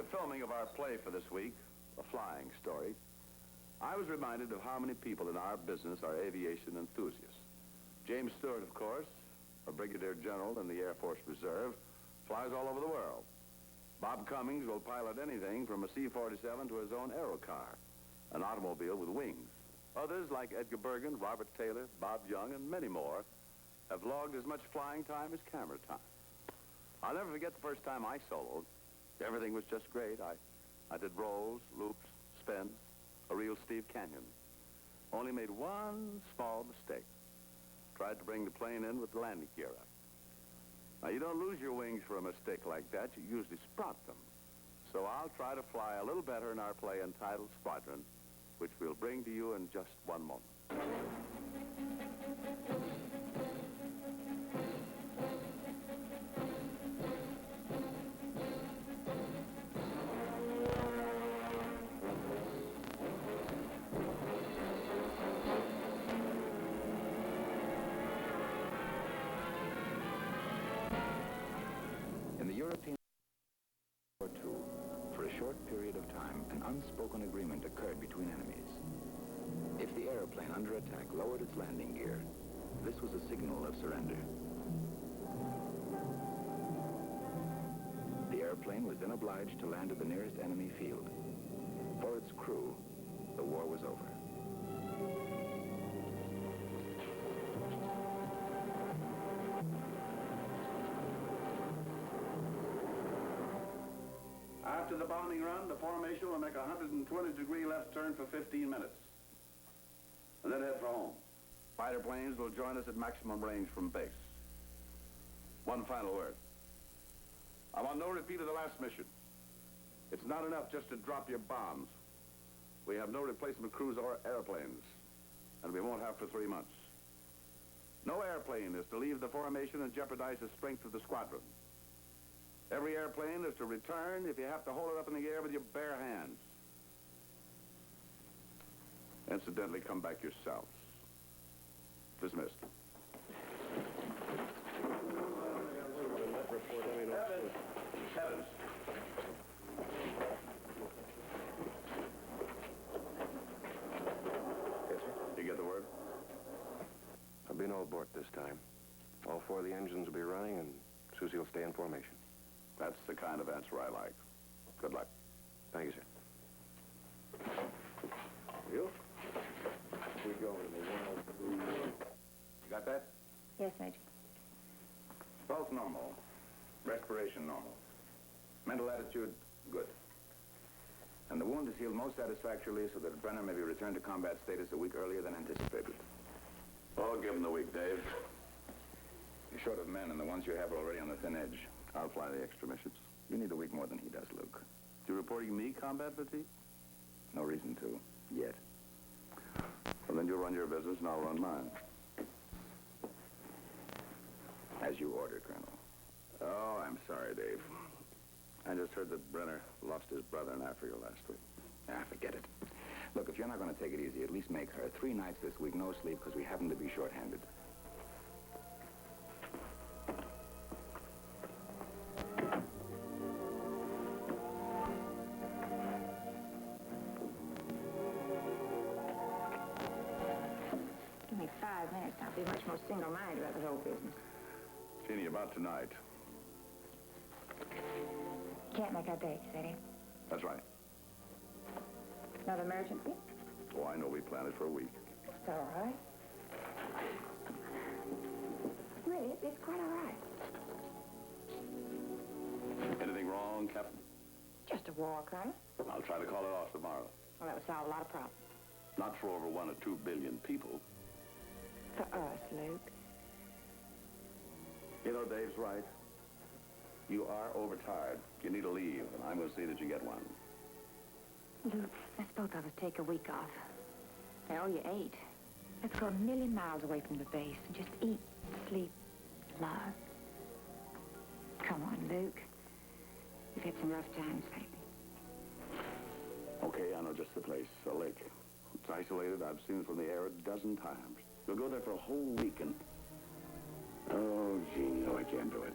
the filming of our play for this week, A Flying Story, I was reminded of how many people in our business are aviation enthusiasts. James Stewart, of course, a brigadier general in the Air Force Reserve, flies all over the world. Bob Cummings will pilot anything from a C-47 to his own aerocar, an automobile with wings. Others, like Edgar Bergen, Robert Taylor, Bob Young, and many more, have logged as much flying time as camera time. I'll never forget the first time I soloed. Everything was just great. I did rolls, loops, spins, a real Steve Canyon. Only made one small mistake. Tried to bring the plane in with the landing gear up. Now, you don't lose your wings for a mistake like that. You usually sprout them. So I'll try to fly a little better in our play entitled Squadron, which we'll bring to you in just one moment. In the European War II, for a short period of time, an unspoken agreement occurred between enemies. If the airplane under attack lowered its landing gear, this was a signal of surrender. The airplane was then obliged to land at the nearest enemy field. For its crew, the war was over. After the bombing run, the formation will make a 120-degree left turn for 15 minutes. And then head for home. Fighter planes will join us at maximum range from base. One final word. I want no repeat of the last mission. It's not enough just to drop your bombs. We have no replacement crews or airplanes. And we won't have for 3 months. No airplane is to leave the formation and jeopardize the strength of the squadron. Every airplane is to return if you have to hold it up in the air with your bare hands. Incidentally, come back yourselves. Dismissed. Heavens. Yes, sir. You get the word? I'll be no abort this time. All 4 of the engines will be running, and Susie will stay in formation. That's the kind of answer I like. Good luck. Thank you, sir. You? We go with the 103. You got that? Yes, Major. Pulse normal. Respiration normal. Mental attitude, good. And the wound is healed most satisfactorily so that Brenner may be returned to combat status a week earlier than anticipated. Oh, give him the week, Dave. You're short of men, and the ones you have are already on the thin edge. I'll fly the extra missions. You need a week more than he does, Luke. You reporting me combat fatigue? No reason to, yet. Well, then you'll run your business and I'll run mine. As you order, Colonel. Oh, I'm sorry, Dave. I just heard that Brenner lost his brother in Africa last week. Ah, forget it. Look, if you're not going to take it easy, at least make her 3 nights this week, no sleep, because we happen to be short-handed. Give me 5 minutes. I'll be much more single-minded about the whole business. Jeannie, about tonight. Can't make our date, Eddie. That's right. Not an emergency? Oh, I know we planned it for a week. It's all right. Really, it's quite all right. Anything wrong, Captain? Just a war, Colonel. I'll try to call it off tomorrow. Well, that would solve a lot of problems. Not for over 1 or 2 billion people. For us, Luke. You know, Dave's right. You are overtired. You need a leave, and I'm going to see that you get one. Luke, let's both of us take a week off. I owe you 8. Let's go a million miles away from the base and just eat, sleep, love. Come on, Luke. We've had some rough times lately. Okay, I know just the place, a lake. It's isolated. I've seen it from the air a dozen times. We'll go there for a whole week and... Oh, gee, no, I can't do it.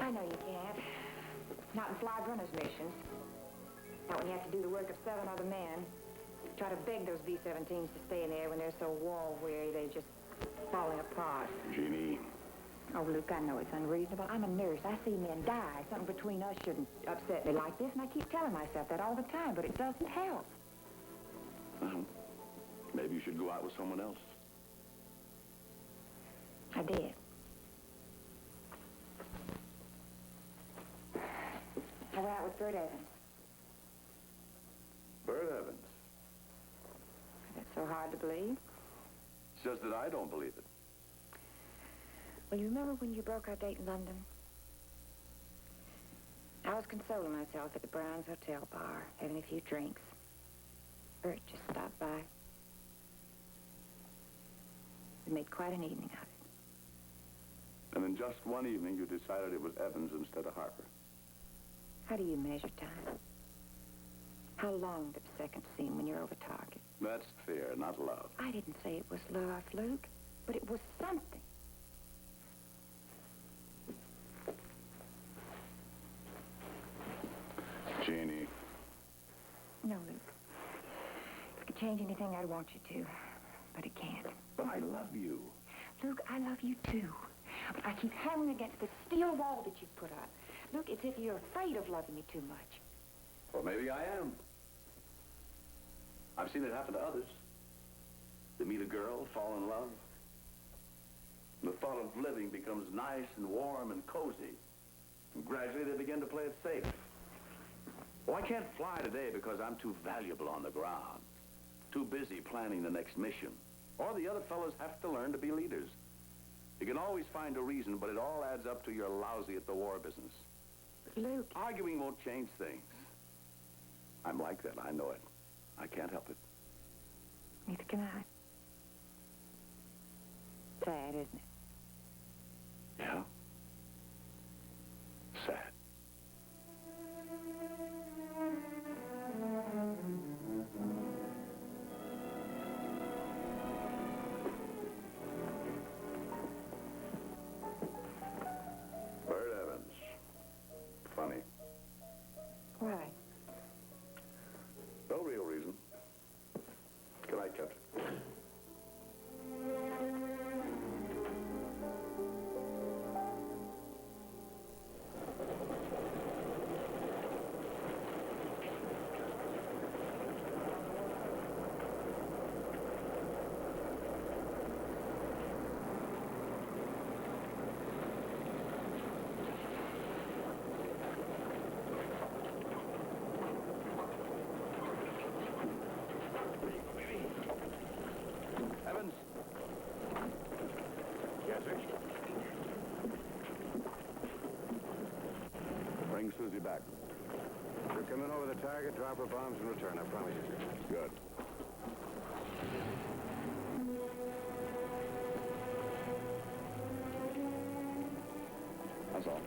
I know you can't. slide runner's missions. Not when you have to do the work of 7 other men. Try to beg those B-17s to stay in the air when they're so war-weary they're just falling apart. Jeannie. Oh, Luke, I know it's unreasonable. I'm a nurse. I see men die. Something between us shouldn't upset me like this, and I keep telling myself that all the time, but it doesn't help. Well, maybe you should go out with someone else. I did. I went out with Bert Evans. Bert Evans. That's so hard to believe. It's just that I don't believe it. Well, you remember when you broke our date in London? I was consoling myself at the Brown's Hotel bar, having a few drinks. Bert just stopped by. We made quite an evening of it. And in just one evening, you decided it was Evans instead of Harper. How do you measure time? How long did the seconds seem when you're over target? That's fear, not love. I didn't say it was love, Luke, but it was something. Jeannie. No, Luke. If it could change anything, I'd want you to, but it can't. But I love you. Luke, I love you too, but I keep hammering against the steel wall that you've put up. Luke, it's as if you're afraid of loving me too much. Well, maybe I am. I've seen it happen to others. They meet a girl, fall in love. And the thought of living becomes nice and warm and cozy. And gradually they begin to play it safe. Well, I can't fly today because I'm too valuable on the ground. Too busy planning the next mission. Or the other fellows have to learn to be leaders. You can always find a reason, but it all adds up to you're lousy at the war business. Luke. Arguing won't change things. I'm like that, I know it. I can't help it. Neither can I. Sad, isn't it? Yeah? Sad. Bert Evans. Funny. Why? No real reason. Good night, Captain. Evans? Yes, sir. Bring Susie back. We're coming over the target, drop her bombs, and return, I promise you, sir. Good. That's all.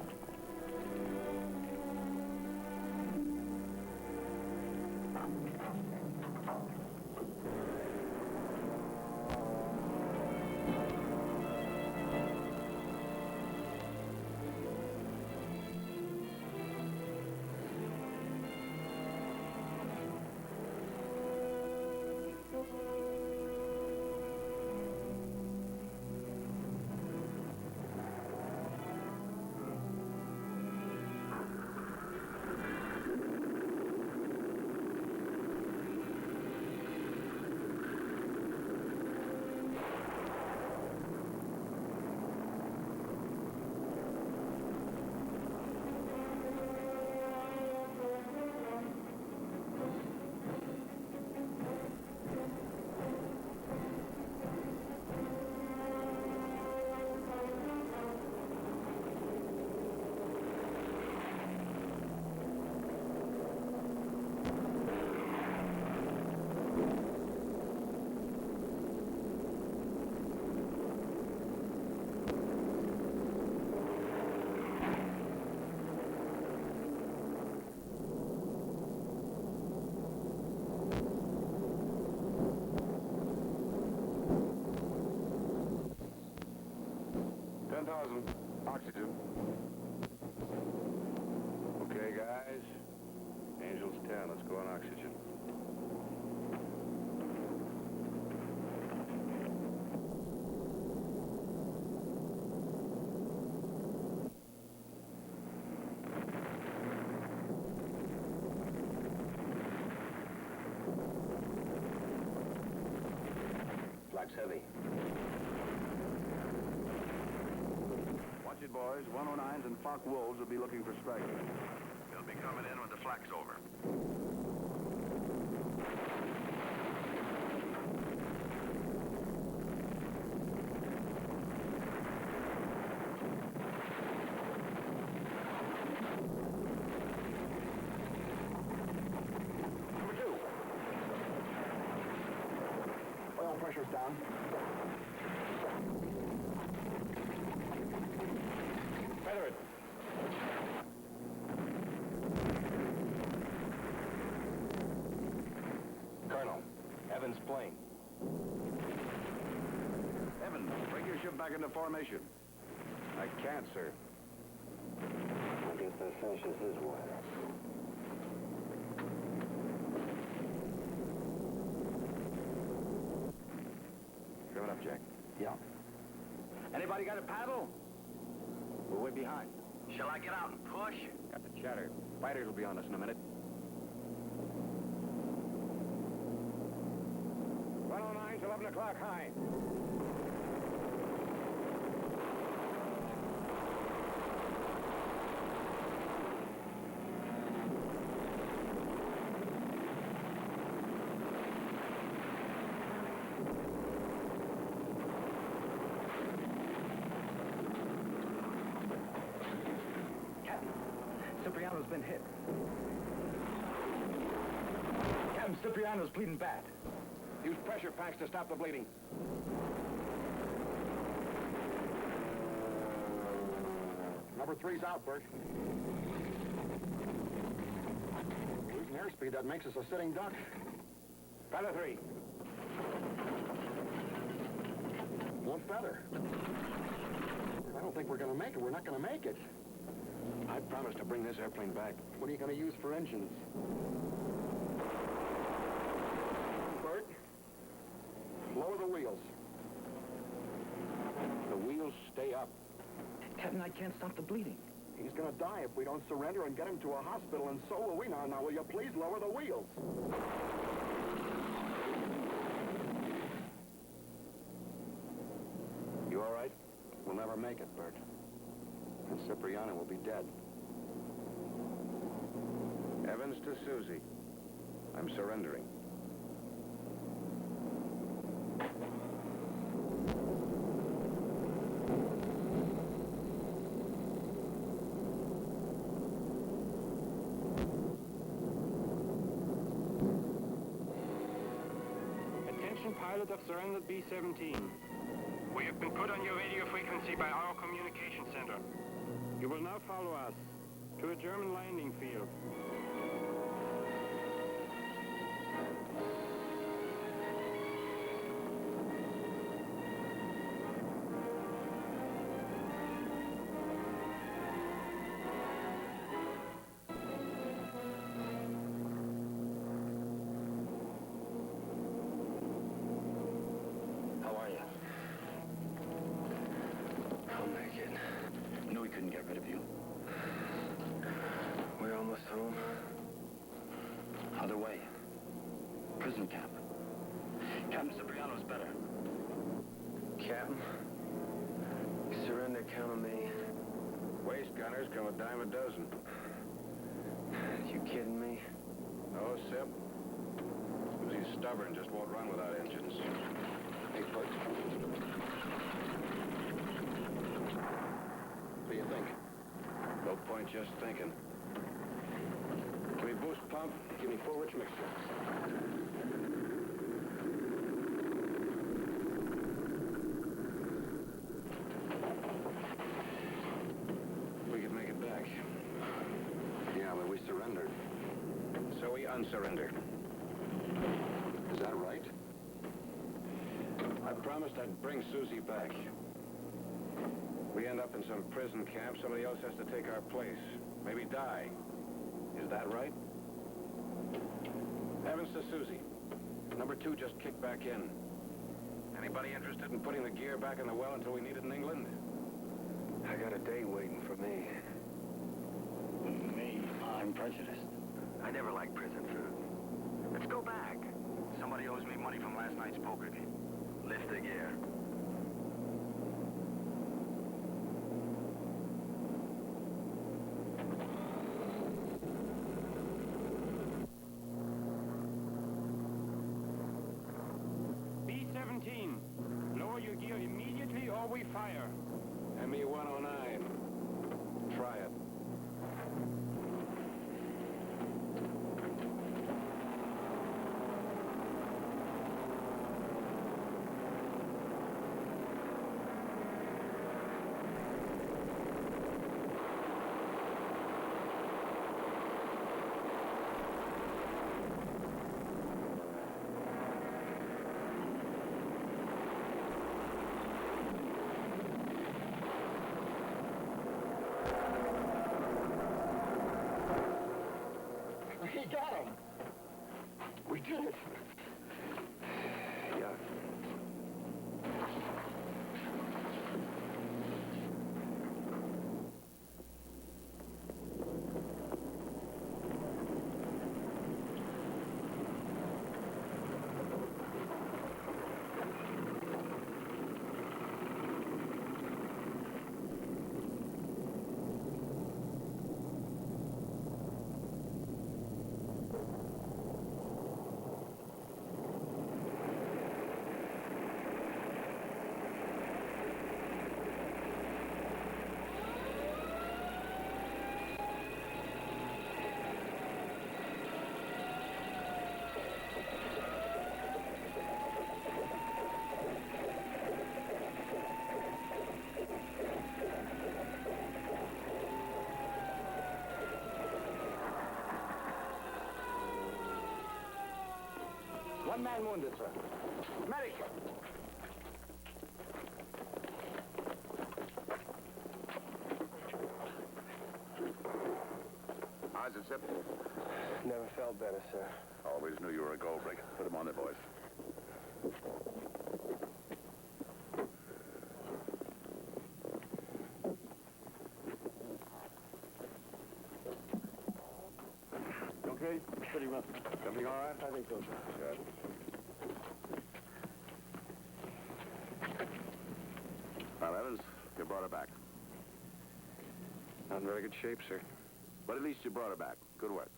Oxygen. Okay, Guys, Angel's 10. Let's go on oxygen. Flag's heavy. Watch it, boys. 109s and Fock Wolves will be looking for strikers. They'll be coming in when the flak's over. Number 2. Oil pressure's down. Feather it. Colonel, Evans' plane. Evans, bring your ship back into formation. I can't, sir. I guess that finishes his work. Coming up, Jack. Yeah. Anybody got a paddle? We're way behind. Shall I get out and push? Got the chatter. Fighters will be on us in a minute. 109's 11 o'clock high. Cipriano's been hit. Captain Cipriano's bleeding bad. Use pressure packs to stop the bleeding. Number 3's out, Bert. Losing airspeed, that makes us a sitting duck. Feather 3. One feather. I don't think we're going to make it. We're not going to make it. I promised to bring this airplane back. What are you going to use for engines? Bert, lower the wheels. The wheels stay up. Captain, I can't stop the bleeding. He's going to die if we don't surrender and get him to a hospital, and so will we. Now, will you please lower the wheels? You all right? We'll never make it, Bert. And Cipriano will be dead. Evans to Susie. I'm surrendering. Attention pilot of surrendered B-17. We have been put on your radio frequency by our communication center. You will now follow us to a German landing field. How are you? I'll make it. Knew we couldn't get rid of you. We're almost home. Other way. Prison camp. Captain Cipriano's better. Captain, surrender, count on me. Waist gunners come a dime a dozen. You kidding me? No, Sip. Susie's stubborn, just won't run without engines. Hey, Bert. What do you think? No point just thinking. Give me boost pump. Give me full rich mixture. We could make it back. Yeah, but we surrendered. So we unsurrendered. Is that right? I promised I'd bring Susie back. We end up in some prison camp, somebody else has to take our place. Maybe die. Is that right? Evans to Susie. Number 2 just kicked back in. Anybody interested in putting the gear back in the well until we need it in England? I got a day waiting for me. Me? I'm prejudiced. I never liked prison food. Let's go back. Somebody owes me money from last night's poker game. Lift the gear. B-17, lower your gear immediately or we fire. ME-109. Try it. He got him. We did it. Yeah. One man wounded, sir. Medic! How's it, Sip? Never felt better, sir. Always knew you were a gold breaker. Put him on there, boys. Okay? Pretty rough. Everything all right? I think so, sir. Good. Well, Evans, you brought her back. Not in very good shape, sir. But at least you brought her back. Good work.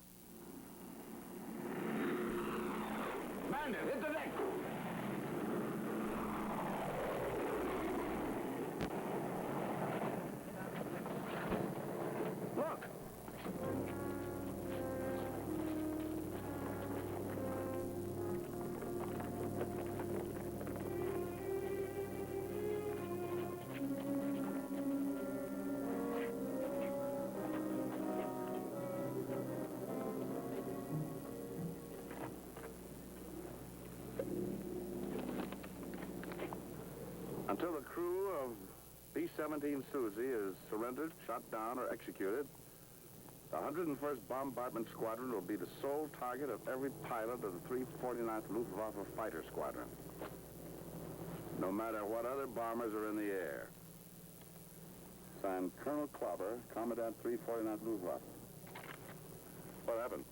Bandit, hit the deck! Look! Until the crew of B-17 Susie is surrendered, shot down, or executed, the 101st Bombardment Squadron will be the sole target of every pilot of the 349th Luftwaffe Fighter Squadron, no matter what other bombers are in the air. Signed, Colonel Clobber, Commandant 349th Luftwaffe. What happened?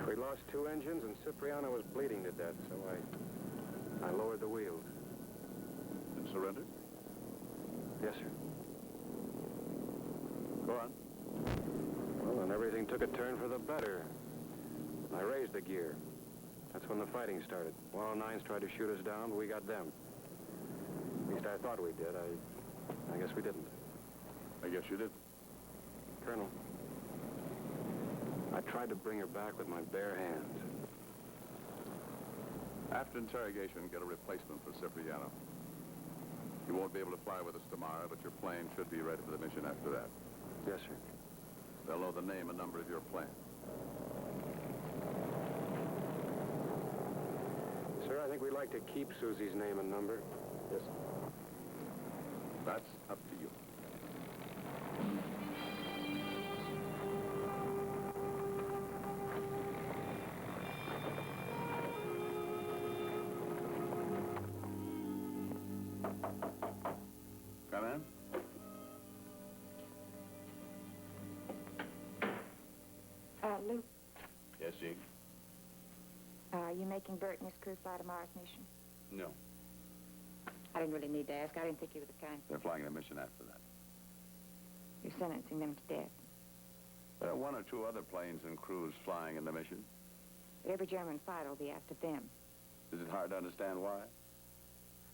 We lost 2 engines, and Cipriano was bleeding to death, so I lowered the wheels. And surrendered? Yes, sir. Go on. Well, then everything took a turn for the better. I raised the gear. That's when the fighting started. 109s tried to shoot us down, but we got them. At least I thought we did. I guess we didn't. I guess you did. Colonel, I tried to bring her back with my bare hands. After interrogation, get a replacement for Cipriano. You won't be able to fly with us tomorrow, but your plane should be ready for the mission after that. Yes, sir. They'll know the name and number of your plane. Sir, I think we'd like to keep Susie's name and number. Yes, That's up to you. Luke, Yes, Jig? are you making Bert and his crew fly tomorrow's mission? No. I didn't really need to ask. I didn't think you were the kind. They're flying the mission after that. You're sentencing them to death. There are one or two other planes and crews flying in the mission. But every German fighter will be after them. Is it hard to understand why?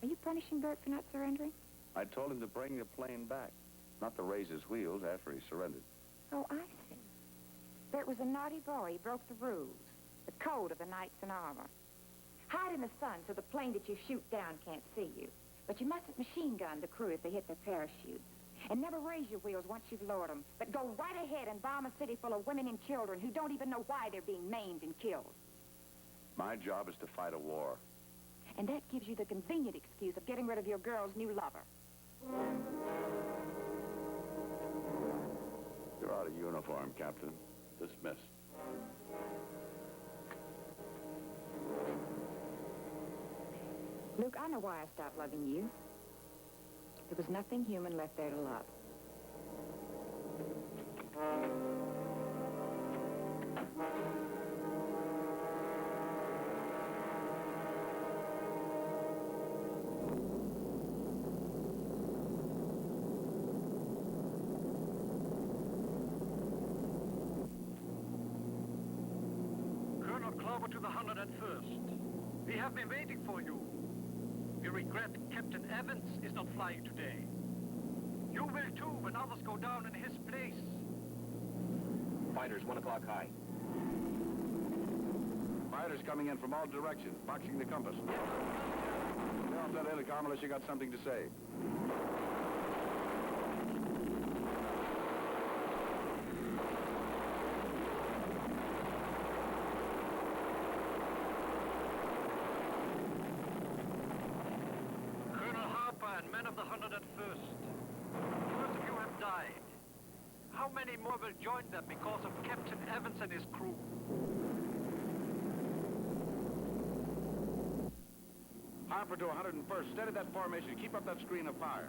Are you punishing Bert for not surrendering? I told him to bring the plane back, not to raise his wheels after he surrendered. Oh, I see. Bert was a naughty boy. He broke the rules, the code of the knights in armor. Hide in the sun so the plane that you shoot down can't see you. But you mustn't machine gun the crew if they hit their parachute. And never raise your wheels once you've lowered them, but go right ahead and bomb a city full of women and children who don't even know why they're being maimed and killed. My job is to fight a war. And that gives you the convenient excuse of getting rid of your girl's new lover. You're out of uniform, Captain. Dismissed. Luke, I know why I stopped loving you. There was nothing human left there to love. Colonel Clover to the 101st. We have been waiting for you. We regret Captain Evans is not flying today. You will too when others go down in his place. Fighters, 1 o'clock high. Fighters coming in from all directions, boxing the compass. Get off that intercom unless you got something to say. Colonel Harper and men of the 101st. Most of you have died. How many more will join them because of Captain Evans and his crew? Harper to 101st. Steady that formation. Keep up that screen of fire.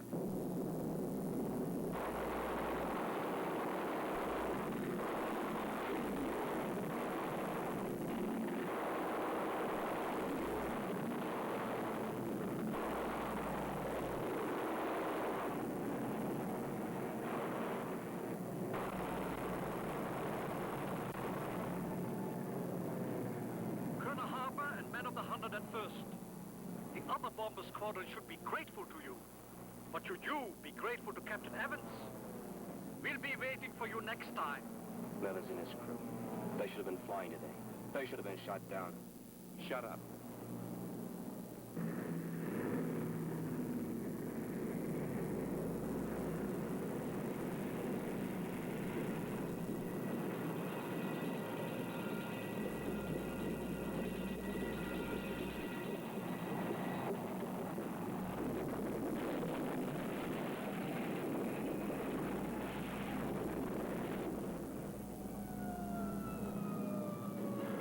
Colonel Harper and men of the 101st. The other bomber squadron should be grateful to you. But should you be grateful to Captain Evans? We'll be waiting for you next time. Evans and his crew. They should have been flying today. They should have been shot down. Shut up.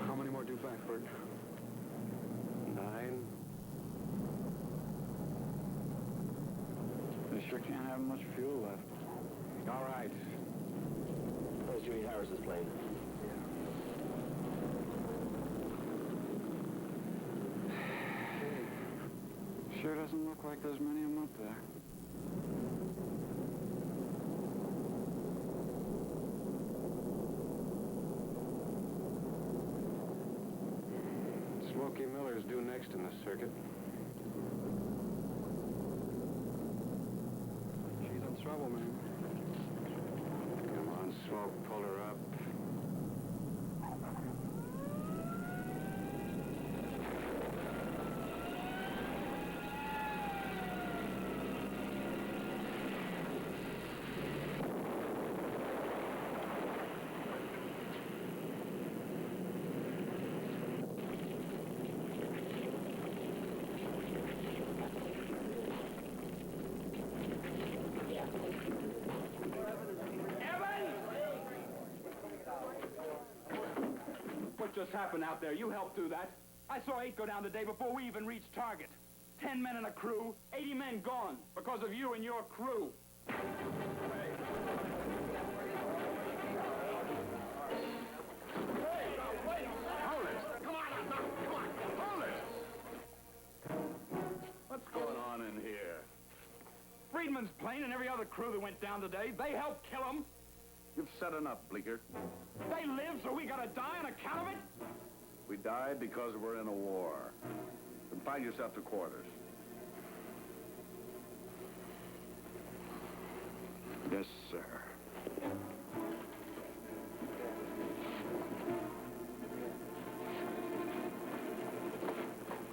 How many more due back, Bert? 9. We sure can't have much fuel left. All right. Where's Jimmy Harris's plane? Sure doesn't look like there's many of them up there. Smokey Miller's due next in the circuit. She's in trouble, man. Come on, Smoke, pull her up. What just happened out there? You helped do that. I saw 8 go down the day before we even reached target. 10 men in a crew, 80 men gone because of you and your crew. Hey. Hammond's plane and every other crew that went down today, they helped kill him. You've said enough, Bleecker. They live, so we gotta die on account of it? We died because we're in a war. Confine yourself to quarters. Yes, sir.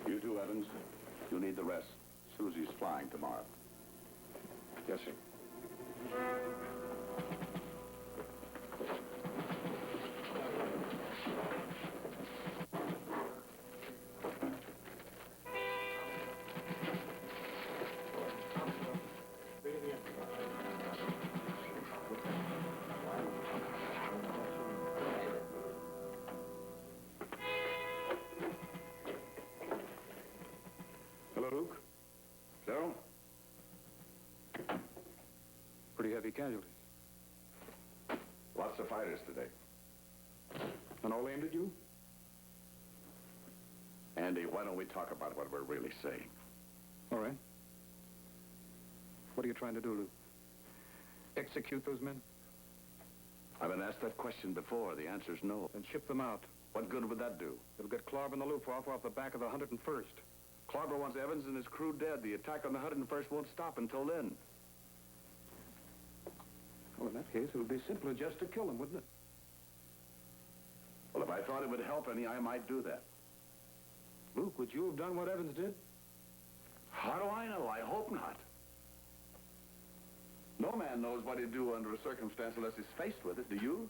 You two, Evans, you need the rest. Susie's flying tomorrow. Yes, sir. Hello, Luke. Cyril? Pretty heavy casualties. Lots of fighters today. And all aimed at you? Andy, why don't we talk about what we're really saying? All right. What are you trying to do, Luke? Execute those men? I've been asked that question before. The answer's no. Then ship them out. What good would that do? It'll get Clarb and the Luftwaffe off the back of the 101st. Clarber wants Evans and his crew dead. The attack on the 101st won't stop until then. Well, in that case, it would be simpler just to kill them, wouldn't it? Well, if I thought it would help any, I might do that. Luke, would you have done what Evans did? How do I know? I hope not. No man knows what he'd do under a circumstance unless he's faced with it. Do you?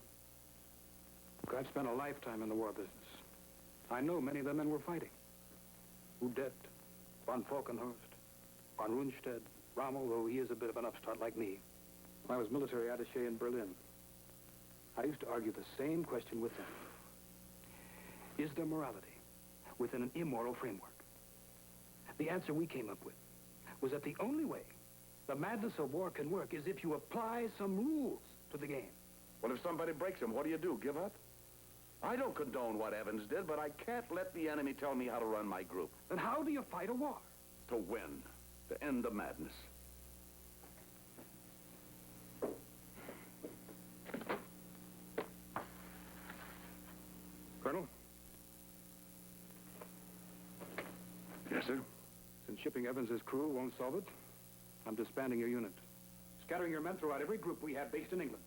Look, I've spent a lifetime in the war business. I know many of the men were fighting. Udet, von Falkenhorst, von Rundstedt, Rommel, though he is a bit of an upstart like me. I was military attaché in Berlin. I used to argue the same question with them. Is there morality within an immoral framework? The answer we came up with was that the only way the madness of war can work is if you apply some rules to the game. Well, if somebody breaks him, what do you do? Give up? I don't condone what Evans did, but I can't let the enemy tell me how to run my group. Then how do you fight a war? To win. To end the madness. Colonel? Yes, sir? Since shipping Evans's crew won't solve it, I'm disbanding your unit. Scattering your men throughout every group we have based in England.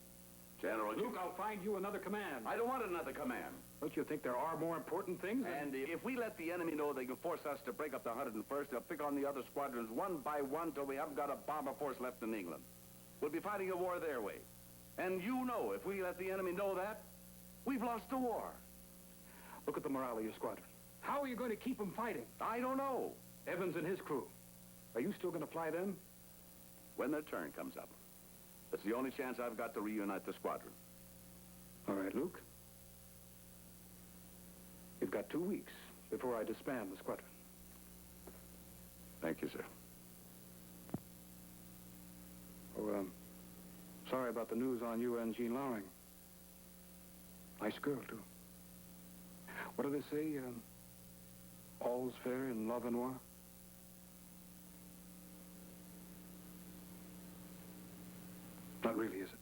General, Luke, I'll find you another command. I don't want another command. Don't you think there are more important things? And if we let the enemy know they can force us to break up the 101st, they'll pick on the other squadrons one by one till we haven't got a bomber force left in England. We'll be fighting a war their way. And you know, if we let the enemy know that, we've lost the war. Look at the morale of your squadron. How are you going to keep them fighting? I don't know. Evans and his crew. Are you still going to fly them? When their turn comes up. That's the only chance I've got to reunite the squadron. All right, Luke. You've got 2 weeks before I disband the squadron. Thank you, sir. Oh, sorry about the news on you and Jean Loring. Nice girl, too. What do they say? All's fair in love and war? Not really, is it?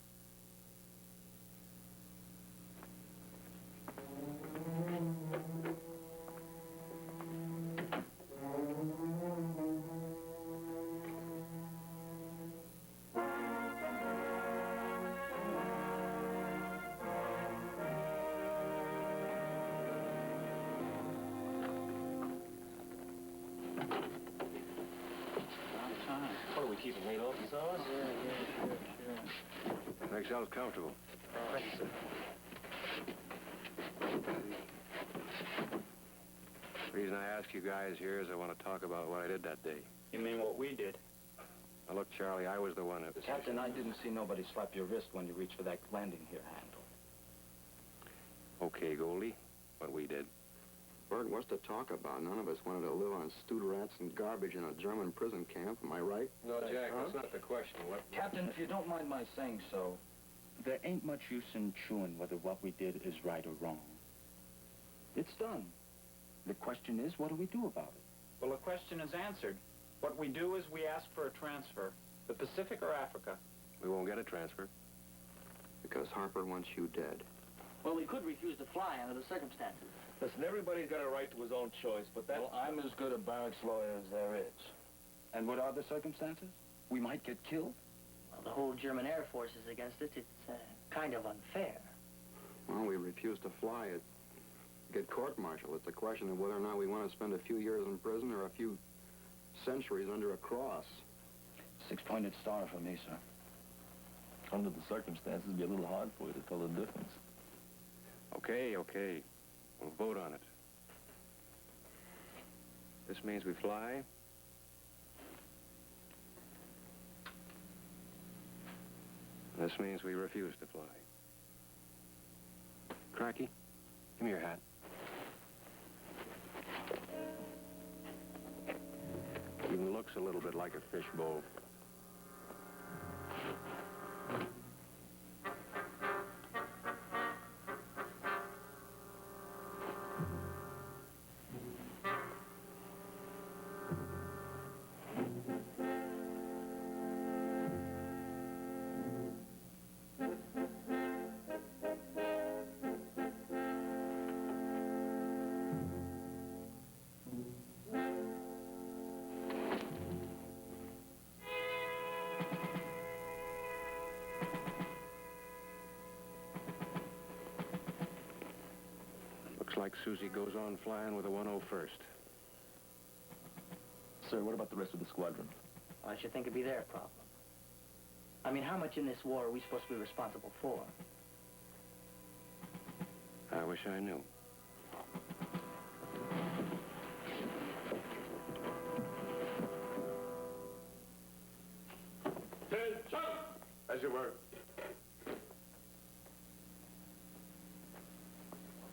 What are we keeping late office hours? Makes yourselves comfortable. Thank you, sir. The reason I ask you guys here is I want to talk about what I did that day. You mean what we did? Now, look, Charlie, I was the one that... Captain, I didn't see nobody slap your wrist when you reached for that landing gear handle. Okay, Goldie, what we did. Bert, what's to talk about? None of us wanted to live on stewed rats and garbage in a German prison camp, am I right? No, Jack, that's not the question. Captain, if you don't mind my saying so, There ain't much use in chewing whether what we did is right or wrong. It's done. The question is, what do we do about it? Well, the question is answered. What we do is we ask for a transfer. The Pacific or Africa? We won't get a transfer. Because Harper wants you dead. Well, we could refuse to fly under the circumstances. Listen, everybody's got a right to his own choice, but that... Well, I'm as good a barracks lawyer as there is. And what are the circumstances? We might get killed? Well, the whole German Air Force is against it. It's kind of unfair. Well, we refuse to fly it. Get court-martialed. It's a question of whether or not we want to spend a few years in prison or a few centuries under a cross. Six-pointed star for me, sir. Under the circumstances, it'd be a little hard for you to tell the difference. Okay, okay. We'll vote on it. This means we fly. This means we refuse to fly. Cracky, give me your hat. Even looks a little bit like a fishbowl. Like Susie goes on flying with a 101st. Sir, what about the rest of the squadron? I should think it'd be their problem. I mean, how much in this war are we supposed to be responsible for? I wish I knew. As you were.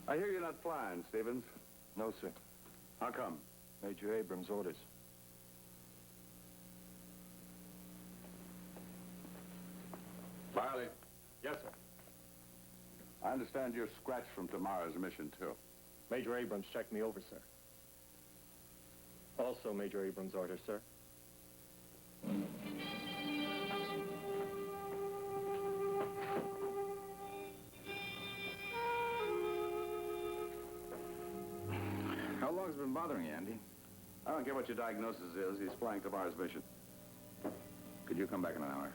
I hear you're not flying, Stevens. No, sir. How come? Major Abrams' orders. Riley. Yes, sir. I understand you're scratched from tomorrow's mission, too. Major Abrams checked me over, sir. Also Major Abrams' orders, sir. How long's it been bothering you, Andy? I don't care what your diagnosis is. He's flying tomorrow's mission. Could you come back in an hour?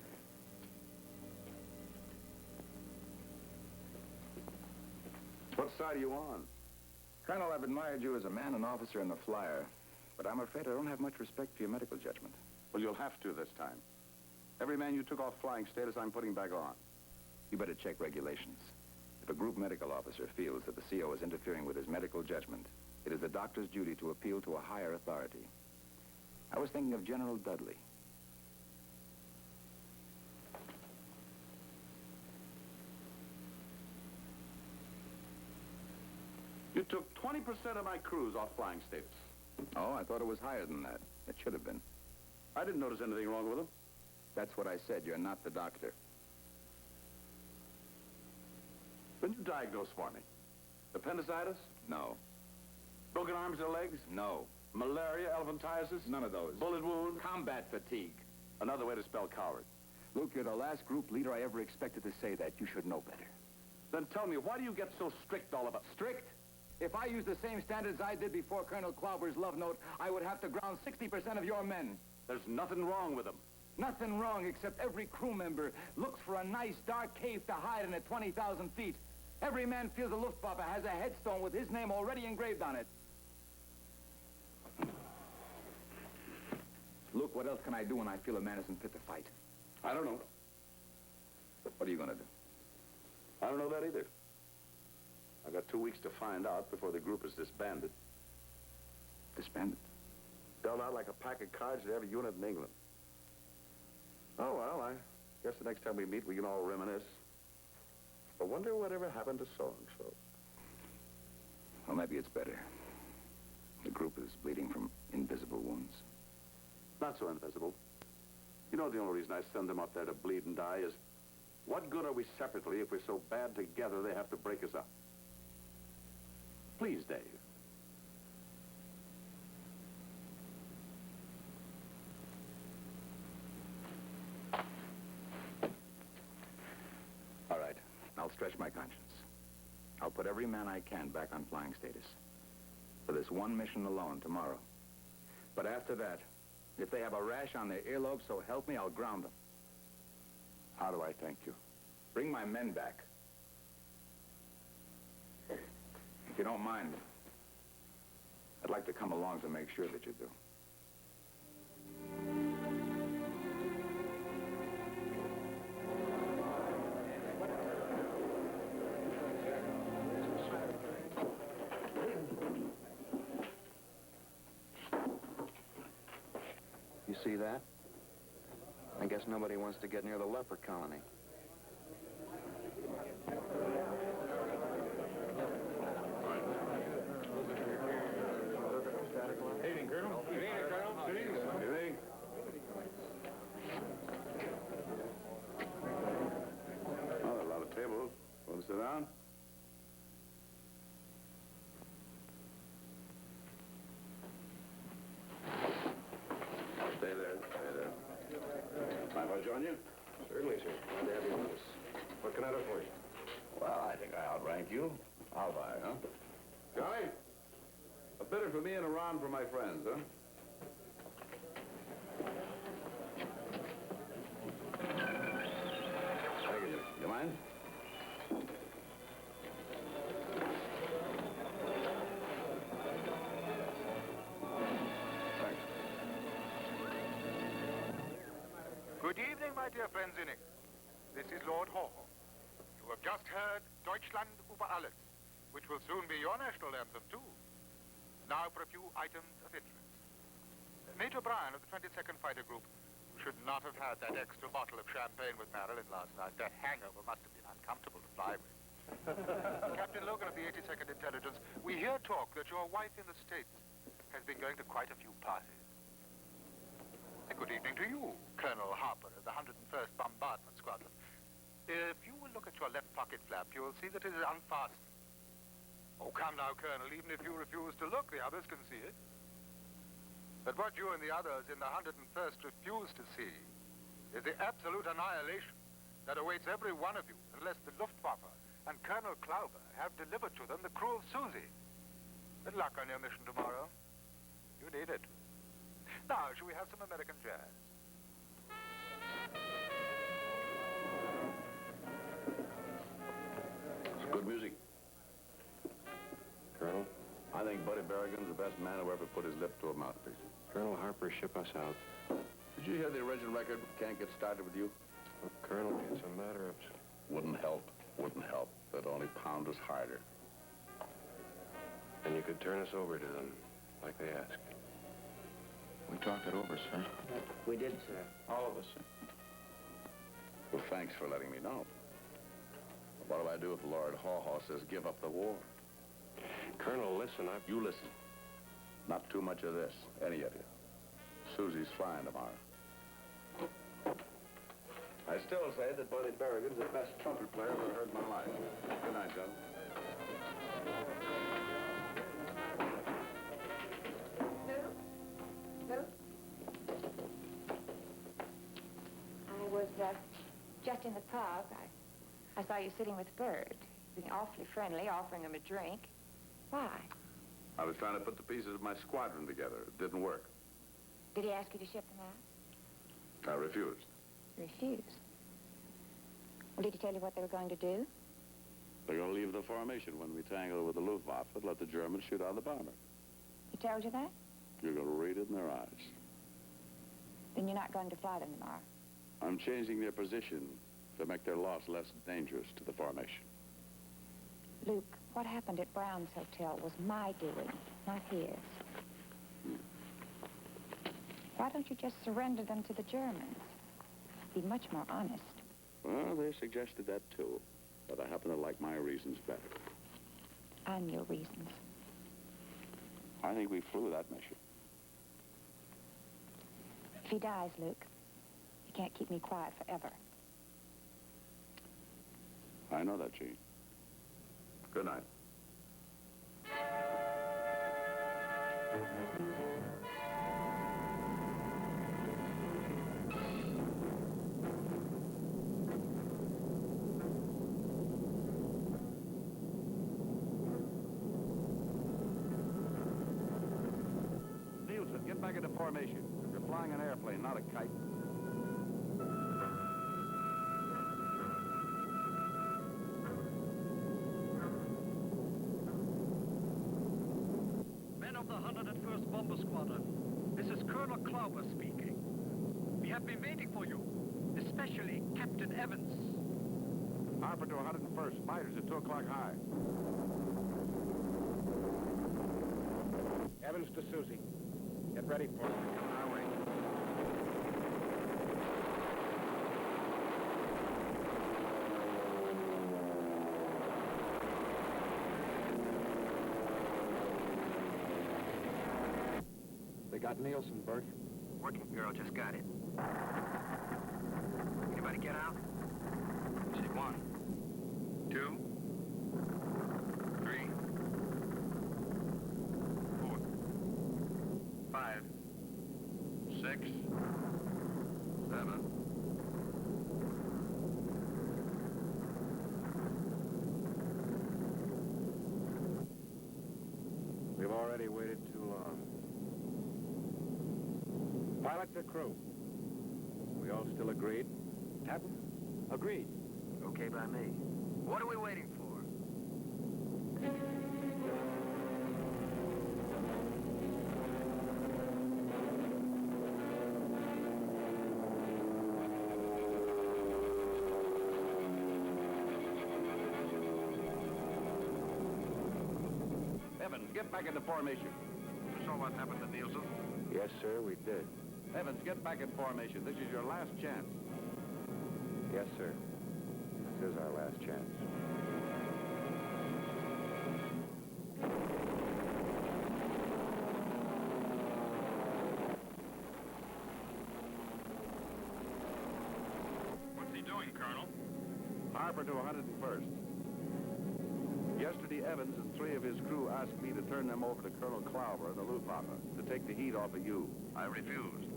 What side are you on? Colonel, I've admired you as a man and officer in the flyer, but I'm afraid I don't have much respect for your medical judgment. Well, you'll have to this time. Every man you took off flying status, I'm putting back on. You better check regulations. If a group medical officer feels that the CO is interfering with his medical judgment, it is the doctor's duty to appeal to a higher authority. I was thinking of General Dudley. You took 20% of my crews off flying status. Oh, I thought it was higher than that. It should have been. I didn't notice anything wrong with them. That's what I said. You're not the doctor. Then you diagnose for me. Appendicitis? No. Broken arms or legs? No. Malaria, elephantiasis? None of those. Bullet wound? Combat fatigue. Another way to spell coward. Luke, you're the last group leader I ever expected to say that. You should know better. Then tell me, why do you get so strict all of it? Strict? If I used the same standards I did before Colonel Klauber's love note, I would have to ground 60% of your men. There's nothing wrong with them. Nothing wrong, except every crew member looks for a nice, dark cave to hide in at 20,000 feet. Every man feels a Luftwaffe has a headstone with his name already engraved on it. Luke, what else can I do when I feel a man isn't fit to fight? I don't know. What are you going to do? I don't know that either. I've got 2 weeks to find out before the group is disbanded. Disbanded? Dealt out like a pack of cards to every unit in England. Oh, well, I guess the next time we meet, we can all reminisce. I wonder whatever happened to so-and-so. Well, maybe it's better. The group is bleeding from invisible wounds. Not so invisible. You know, the only reason I send them up there to bleed and die is, what good are we separately if we're so bad together they have to break us up? Please, Dave. stretch my conscience. I'll put every man I can back on flying status. For this one mission alone tomorrow. But after that, if they have a rash on their earlobes, so help me, I'll ground them. How do I thank you? Bring my men back. If you don't mind, I'd like to come along to make sure that you do. You see that? I guess nobody wants to get near the leper colony. Good evening, Colonel. Good evening, Colonel. Good evening. Good evening. Oh, there are a lot of tables. Want to sit down? Stay there. Stay there. Mind if I join you? Certainly, sir. Glad to have you with us. What can I do for you? Well, I think I outrank you. I'll buy, huh? Johnny? A bidder for me and a round for my friends, huh? Thank you. You mind? Thanks. Good evening, my dear friends in it. This is Lord Herschel. You have just heard Deutschland über alles, which will soon be your national anthem, too. Now for a few items of interest. Major Bryan of the 22nd Fighter Group should not have had that extra bottle of champagne with Marilyn last night. That hangover must have been uncomfortable to fly with. Captain Logan of the 82nd Intelligence, we hear talk that your wife in the States has been going to quite a few parties. And good evening to you, Colonel Harper of the 101st Bombardment Squadron. If you will look at your left pocket flap, you will see that it is unfastened. Oh, come now, Colonel, even if you refuse to look, the others can see it. But what you and the others in the 101st refuse to see is the absolute annihilation that awaits every one of you unless the Luftwaffe and Colonel Klauber have delivered to them the cruel Susie. Good luck on your mission tomorrow. You need it. Now, shall we have some American jazz? It's good music. Colonel? I think Buddy Berrigan's the best man who ever put his lip to a mouthpiece. Colonel Harper, ship us out. Did you hear the original record, Can't Get Started With You? Look, Colonel, it's a matter of... Wouldn't help. Wouldn't help. It'd only pound us harder. And you could turn us over to them, like they asked. We talked it over, sir. We did, sir. All of us, sir. Well, thanks for letting me know. What do I do if Lord Haw-Haw says give up the war? Colonel, listen, You listen. Not too much of this, any of you. Susie's flying tomorrow. I still say that Buddy Berrigan's the best trumpet player I've ever heard in my life. Good night, Joe. I was just in the pub. I saw you sitting with Bird, being awfully friendly, offering him a drink. Why? I was trying to put the pieces of my squadron together. It didn't work. Did he ask you to ship them out? I refused. Refused. Well, did he tell you what they were going to do? They're going to leave the formation when we tangle with the Luftwaffe and let the Germans shoot out the bomber. He told you that? You're going to read it in their eyes. Then you're not going to fly them tomorrow. I'm changing their position to make their loss less dangerous to the formation. Luke, what happened at Brown's Hotel was my doing, not his. Why don't you just surrender them to the Germans? Be much more honest. Well, they suggested that too, but I happen to like my reasons better. And your reasons. I think we flew that mission. If he dies, Luke, you can't keep me quiet forever. I know that, Gene. Good night. formation. You're flying an airplane, not a kite. Men of the 101st Bomber Squadron, this is Colonel Klauber speaking. We have been waiting for you, especially Captain Evans. Harper to 101st. Fighters at 2 o'clock high. Evans to Susie. Get ready for it. Coming our way. They got Nielsen, Bert. Working Bureau just got it. Anybody get out? See 1, 2, 3, 4, 5, 6, 7. We've already waited too long. Pilot to crew. We all still agreed? Captain? Agreed. Okay by me. What are we waiting for? Evans, get back into formation. You saw what happened to Nielsen? Yes, sir, we did. Evans, get back in formation. This is your last chance. Yes, sir. This is our last chance. What's he doing, Colonel? Harper to 101st. Yesterday, Evans and 3 of his crew asked me to turn them over to Colonel Klauber, the Luftwaffe, to take the heat off of you. I refused.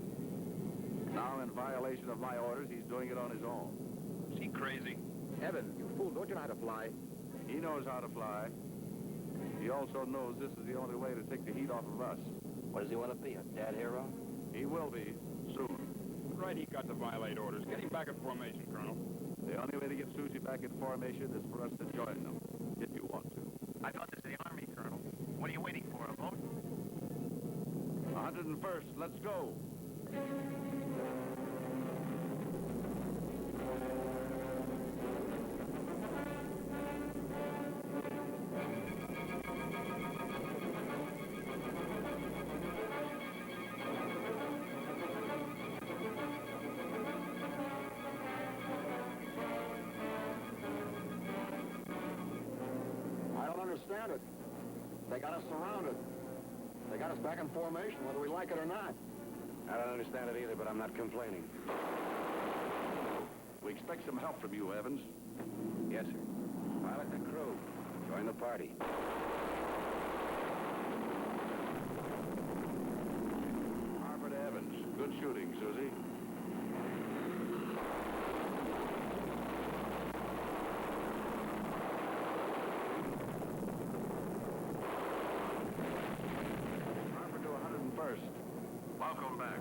Now, in violation of my orders, he's doing it on his own. Is he crazy? Evans, you fool, don't you know how to fly? He knows how to fly. He also knows this is the only way to take the heat off of us. What does he want to be, a dead hero? He will be, soon. Right, he got to violate orders. Get him back in formation, Colonel. The only way to get Susie back in formation is for us to join them, if you want to. I thought this was the Army, Colonel. What are you waiting for, a vote? 101st, let's go. I don't understand it. They got us surrounded. They got us back in formation, whether we like it or not. I don't understand it either, but I'm not complaining. We expect some help from you, Evans. Yes, sir. Pilot and crew. Join the party. Harper to Evans. Good shooting, Susie. Harper to 101st. Welcome back.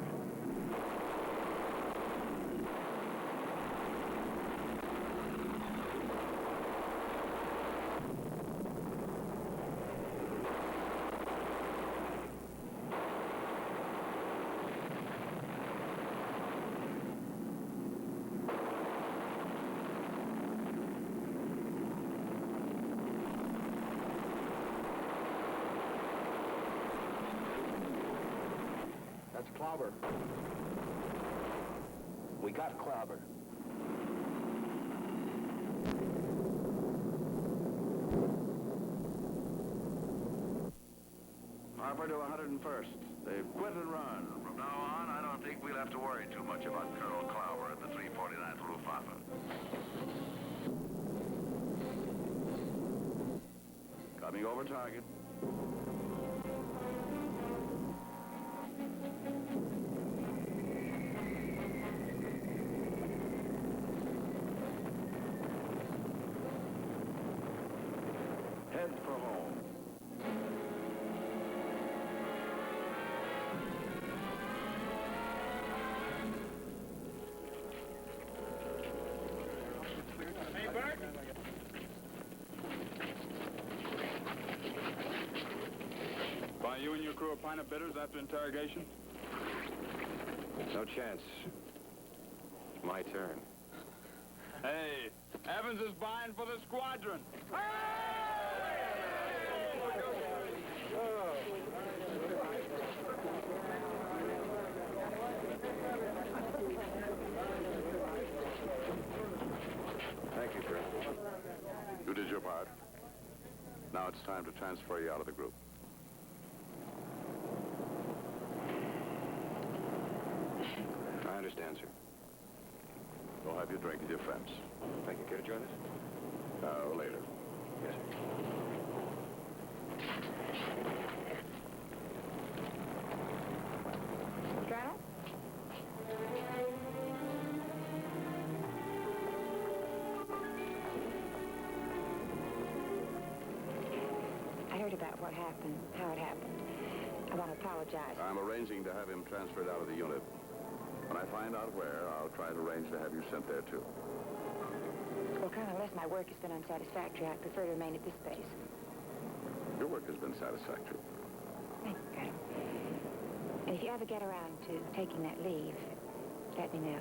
That's Klauber. We got Klauber. Harper to 101st. They've quit and run. From now on, I don't think we'll have to worry too much about Colonel Klauber at the 349th Luftwaffe. Coming over target. Head for home. a pint of bitters after interrogation? No chance. My turn. Hey, Evans is buying for the Squadron. Thank you, Colonel. You did your part. Now it's time to transfer you out of the group. I understand, sir. Go have your drink with your friends. Thank you. Care to join us? Later. Yes, sir. Colonel? I heard about what happened, how it happened. I want to apologize. I'm arranging to have him transferred out of the unit. When I find out where, I'll try to arrange to have you sent there, too. Well, Colonel, unless my work has been unsatisfactory, I'd prefer to remain at this base. Your work has been satisfactory. Thank you, Colonel. And if you ever get around to taking that leave, let me know.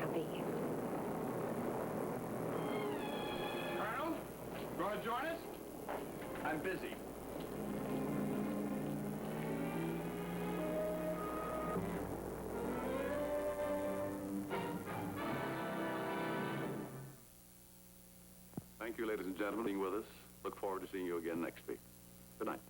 I'll be here. Colonel, going to join us? I'm busy. Thank you, ladies and gentlemen, for being with us. Look forward to seeing you again next week. Good night.